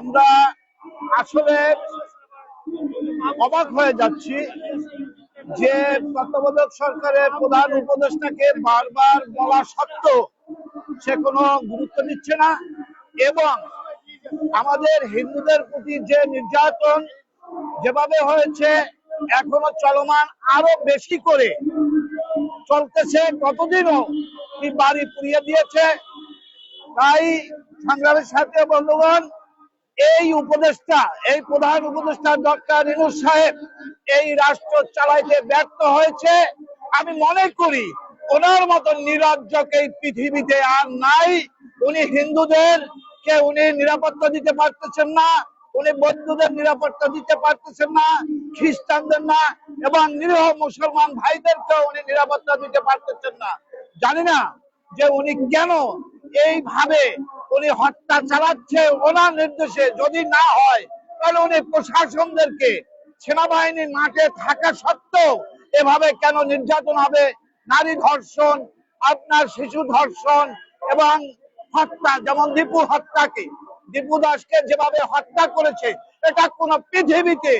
আমরা আসলে অবাক হয়ে যাচ্ছি যে তত্ত্বাবধায়ক সরকারের প্রধান উপদেষ্টাকে বারবার বলা সত্ত্বেও সে কোনো গুরুত্ব দিচ্ছে না এবং আমাদের হিন্দুদের প্রতি যে নির্যাতন যেভাবে হয়েছে এখনো চলমান, আরো বেশি করে চলতেছে, কতদিনও বাড়ি পুড়িয়ে দিয়েছে। তাই সংগ্রামের সাথে বন্ধুগণ, এই উপদেষ্টা, এই প্রধান উপদেষ্টা ডক্টর ইউনূস সাহেব এই রাষ্ট্র চালাইতে ব্যর্থ হয়েছে। আমি মনে করি ওনার মতো নিরজ্জক এই পৃথিবীতে আর নাই। উনি হিন্দুদেরকে উনি নিরাপত্তা দিতে পারতেছেন না, উনি বৌদ্ধদের নিরাপত্তা দিতে পারতেছেন না, খ্রিস্টানদের না, এবং নিরীহ মুসলমান ভাইদেরকেও উনি নিরাপত্তা দিতে পারতেছেন না। জানি না যে উনি কেন এইভাবে উনি হত্যা চালাচ্ছে ওনার নির্দেশে। যদি না হয় তাহলে উনি প্রশাসনদেরকে, সেনাবাহিনীর মাঠে থাকা সত্ত্বেও এভাবে কেন নির্যাতন হবে? নারী ধর্ষণ, আপনার শিশু ধর্ষণ এবং হত্যা, যেমন দীপু দাসকে যেভাবে হত্যা করেছে, এটা কোন পৃথিবীতে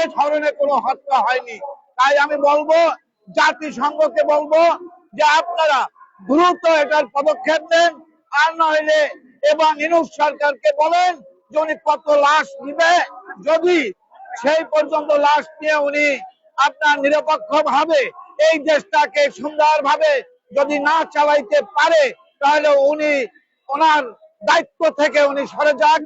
এ ধরনের কোনো হত্যা হয়নি। তাই আমি বলবো, জাতিসংঘকে বলবো যে আপনারা দ্রুত এটার পদক্ষেপ নেন, আর নইলে এবং ইউনূস সরকারকে বলেন যে উনি কত লাশ নিবে, যদি সেই পর্যন্ত লাশ নিয়ে উনি আপনার নিরপেক্ষ ভাবে এই দেশটাকে সুন্দরভাবে যদি না চালাইতে পারে, তাহলে উনি ওনার দায়িত্ব থেকে উনি সরে যাক।